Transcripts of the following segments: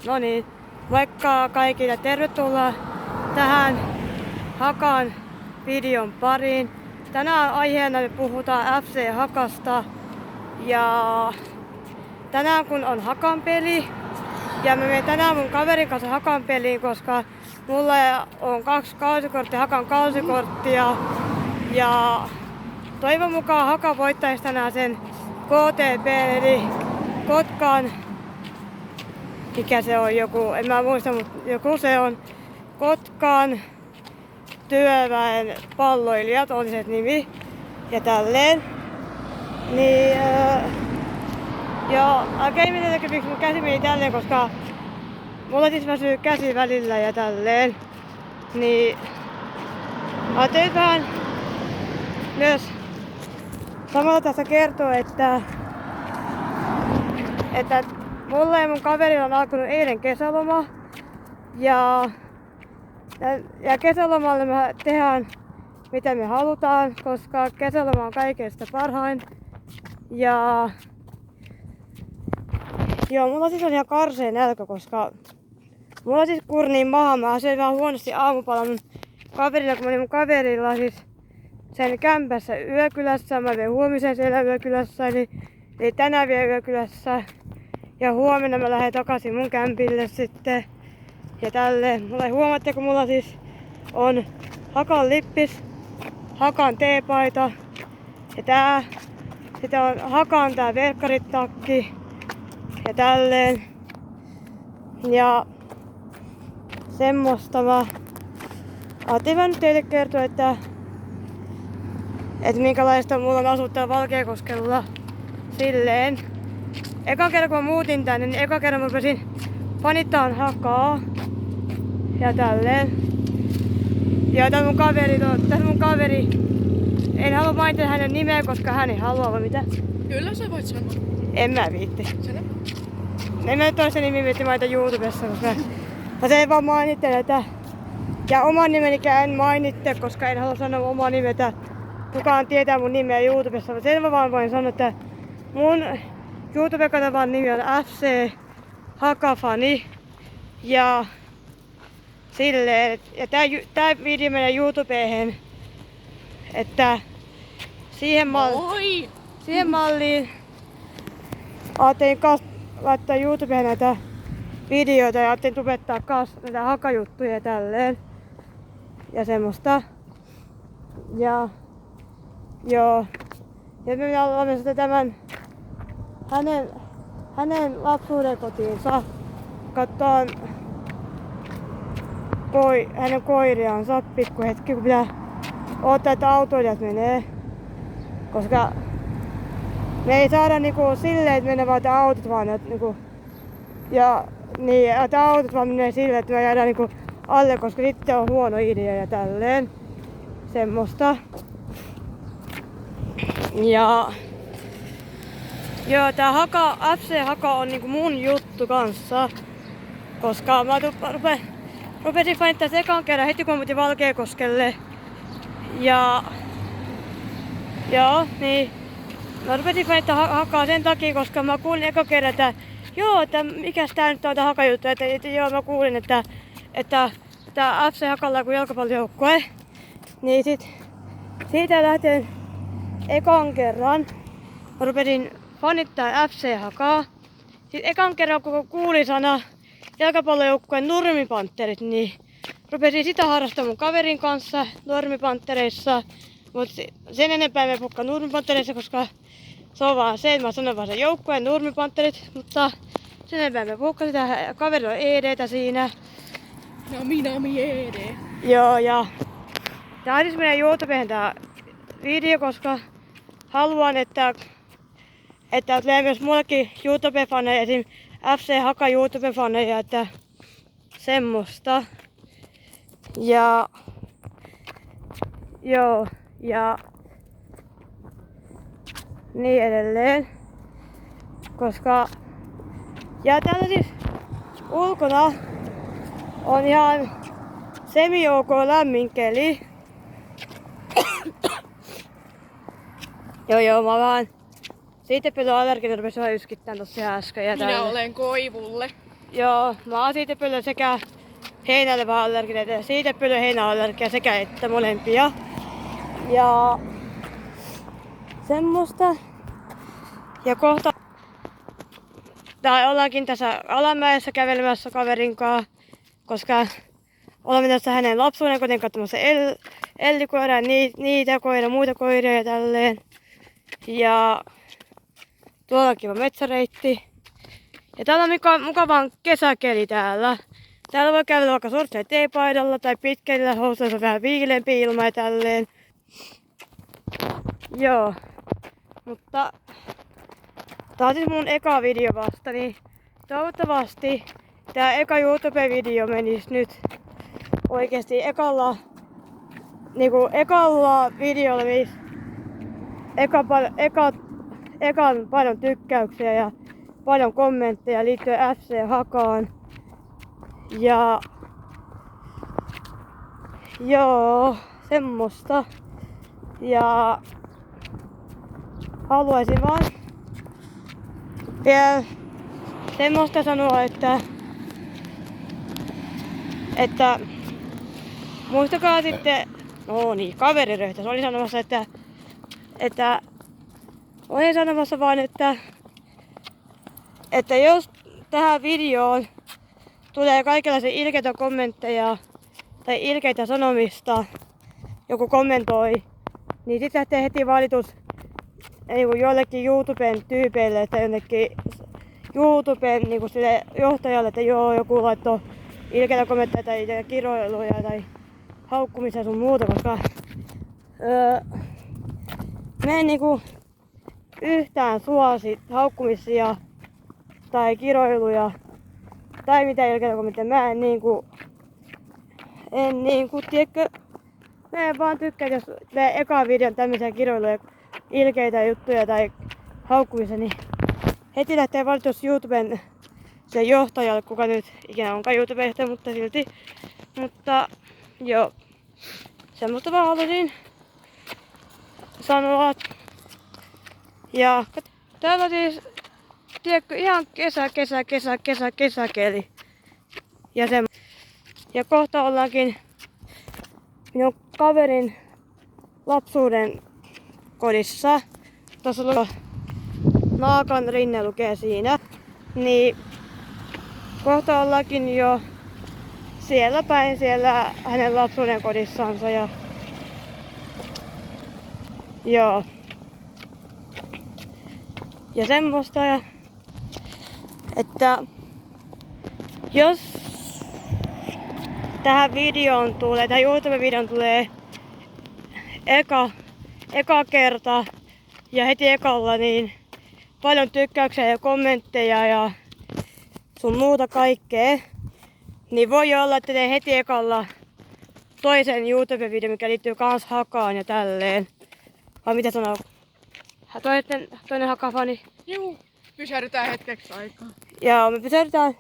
No niin, moikka kaikille, tervetuloa tähän Hakan videon pariin. Tänään aiheena me puhutaan FC Hakasta ja tänään kun on Hakan peli ja mä menen tänään mun kaverin kanssa Hakan peliin, koska mulla on 2 kausikorttia, Hakan kausikorttia ja toivon mukaan Haka voittaisi tänään sen KTP eli Kotkan, mikä se on joku, en mä muista, mutta joku se on Kotkan työväen palloilijat on se nimi ja tälleen. Niin joo, älkää mitenkään miksi mun käsi meni tälleen, koska mulla siis väsyy käsi välillä ja tälleen. Niin ajattelin vähän myös samalla tässä kertoa, että mulla ja mun kaverilla on alkanut eilen kesäloma ja kesälomalle me tehdään mitä me halutaan, koska kesäloma on kaikesta parhain. Ja joo, mulla siis on ihan karseen nälkä, koska mulla siis kurnii maha. Mä söin vähän huonosti aamupalan mun kaverilla, kun mä olin mun kaverilla siis sen kämpässä Yökylässä. Mä vein huomisen siellä Yökylässä, eli tänään vielä Yökylässä. Ja huomenna mä lähden takaisin mun kämpille sitten. Ja tälleen. Huomaatteko, mulla siis on Hakan lippis, Hakan teepaita. Ja sitten on Hakan tää verkkaritakki. Ja tälleen. Ja semmoista mä ajattelin nyt teille kertoa, että minkälaista mulla on asua täällä Valkeakoskella silleen. Ekan kerran kun mä muutin tänne, niin ekan kerran mä rupesin fanittaan Hakaa. Ja tälleen. Ja tässä mun kaveri. En halua mainita hänen nimeä, koska hän ei halua, vai mitä? Kyllä sä voit sanoa. En mä viitti. Sano. Nami ED. Joo, ja tää siis menee YouTubeen tää video, koska haluan, että tulee myös muillekin YouTube-faneja, esim. FC Haka YouTube-faneja, että semmoista. Ja joo, ja niin edelleen. Koska ja täällä siis ulkona on ihan semi-ok lämmin keli. joo, mä vaan siitä pelon allerginen rupesin vähän yskittämään tossa äsken. Minä olen koivulle. Joo, mä oon siitepöllön sekä heinälle vähän allerginen ja siitepöllön heinäallergia sekä että molempia. Ja semmoista. Ja kohta ollaankin tässä alamäessä kävelemässä kaverin kanssa, koska olemme tässä hänen lapsuuden kotiin katsomassa Elli-koiraa, niitä koiraa, muita koiria ja tälleen. Ja tuolla on kiva metsäreitti. Ja täällä on mukava kesäkeli täällä. Täällä voi kävellä vaikka sortseja teepaidalla tai pitkillä housuilla, vähän viileämpi ilma ja tälleen. Joo. Mutta tää on siis mun eka video vasta, niin toivottavasti tää eka YouTube-video menisi nyt oikeesti ekalla videolla menisi ekan paljon tykkäyksiä ja paljon kommentteja liittyen FC Hakaan. Ja joo, semmoista. Ja haluaisin vaan vielä semmoista sanoa, että muistakaa sitten, no niin, kaveriröyhtäs oli sanomassa, että olin sanomassa vaan, että jos tähän videoon tulee kaikenlaisia ilkeitä kommentteja tai ilkeitä sanomista, joku kommentoi, niin sitten lähtee heti valitus jollekin YouTuben tyypeille tai jonnekin YouTuben sille johtajalle, että joo, joku laittoi ilkeitä kommentteja tai kiroiluja tai haukkumisia sun muuta, koska mä en yhtään suosi haukkumisia tai kiroiluja tai mitä ilkeitä kommentteja. Mä tiedätkö, mä en vaan tykkää, jos teen ekaan videon tämmöisiä kiroiluja, ilkeitä juttuja tai haukkumisia, niin heti lähtee valitus YouTuben se johtajalle, kuka nyt ikinä onkaan YouTube-johtaja, mutta silti. Mutta joo, semmoista vaan halusin sanoa. Ja täällä on siis, tiedätkö, ihan kesäkeli. Ja kohta ollaankin minun kaverin lapsuuden kodissa. Tuossa naakan rinne lukee siinä. Niin kohta ollaankin jo siellä päin, siellä hänen lapsuuden kodissansa. Ja joo. Ja semmoista, että jos tähän YouTube-videoon tulee eka kerta ja heti ekalla niin paljon tykkäyksiä ja kommentteja ja sun muuta kaikkea, niin voi olla, että teen heti ekalla toisen YouTube-video, mikä liittyy kans Hakaan ja tälleen. Vai mitä sanoo? Toinen Haka-fani? Juu, pysähdytään hetkeksi aikaa. Joo, me pysähdytään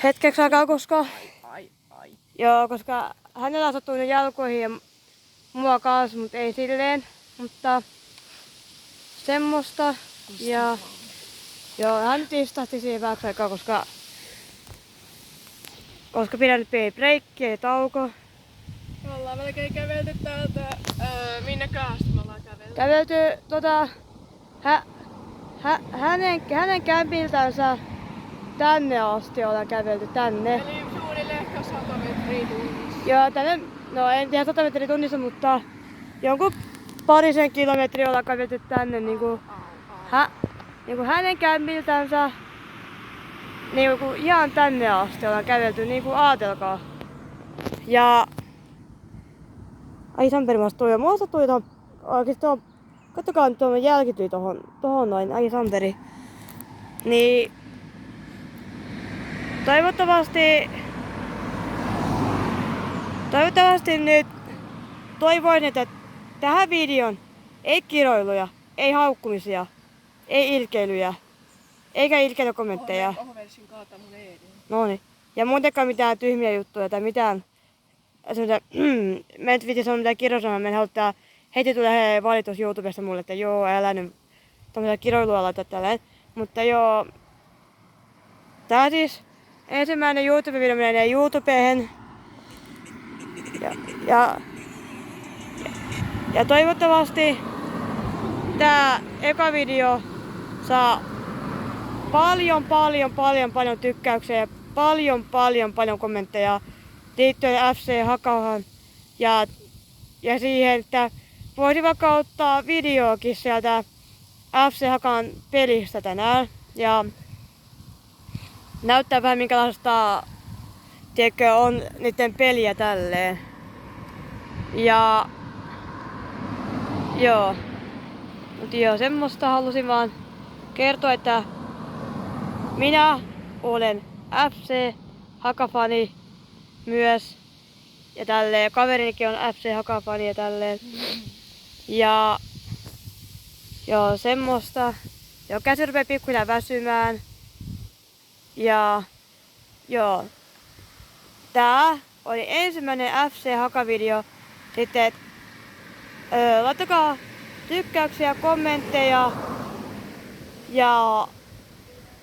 hetkeksi aikaa, koska joo, koska hänellä on sattunut jalkoihin ja mua kanssa, mutta ei silleen. Mutta semmoista. Ja joo, hän nyt istahti siihen vähäksi aikaa, koska pidän nyt pieni breikki ja tauko. Me ollaan melkein kävelty täältä, minnekä asti me ollaan kävelty? Kävelty hänen kämpiltänsä tänne asti ollaan kävelty tänne. Eli suunnilleen ehkä 100 metriä tunnissa. Joo, tänne, no en tiedä 100 metriä tunnissa, mutta jonkun parisen kilometriä ollaan kävelty tänne hänen kämpiltänsä. Ihan tänne asti ollaan kävelty, aatelkaa. Ja ai Samperi maastuu jo. Mulla sattui tohon, oikeesti kattokaa nyt tuon jälkityi tohon noin, ai Samperi. Niin toivottavasti nyt toivoin, että tähän videon ei kiroiluja, ei haukkumisia, ei ilkeilyjä, eikä ilkeitä kommentteja. Noniin. Ja muutenkaan mitään tyhmiä juttuja tai mitään mä en viitti sanoa mitään kirosanoa, mä en halua, heti tulee valitus YouTubesta mulle, että joo, älä nyt tommosia kiroilua laita tälleen. Mutta joo, Tää siis ensimmäinen YouTube-video menee YouTubeen. Ja toivottavasti tää eka video saa paljon tykkäyksiä ja paljon kommentteja liittyen FC Hakahan ja siihen, että voisi vaikka ottaa videokin sieltä FC Hakan pelistä tänään ja näyttää vähän minkälaista on niiden peliä tälleen. Ja joo. Mut joo, semmoista halusin vaan kertoa, että minä olen FC Haka-fani myös. Ja tälleen, kaverinikin on FC Haka-fani ja tälleen. Ja joo, semmoista. Joo, käsi rupee pikkuhiljaa väsymään. Ja joo. Tää oli ensimmäinen FC Haka-video. Sitten laittakaa tykkäyksiä, kommentteja ja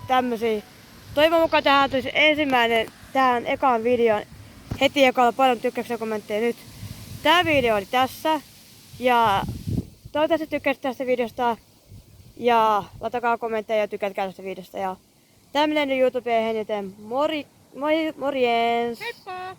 tämmösiä. Toivon mukaan tähän tulisi ensimmäinen tähän ekaan videoon. Heti ekalla paljon tykkäyksiä ja kommentteja nyt. Tää video oli tässä. Ja toivottavasti tykkäsit tästä videosta. Ja laittakaa kommentteja ja tykätkää tästä videosta. Ja tää menee YouTubeen, joten morjens! Heippa!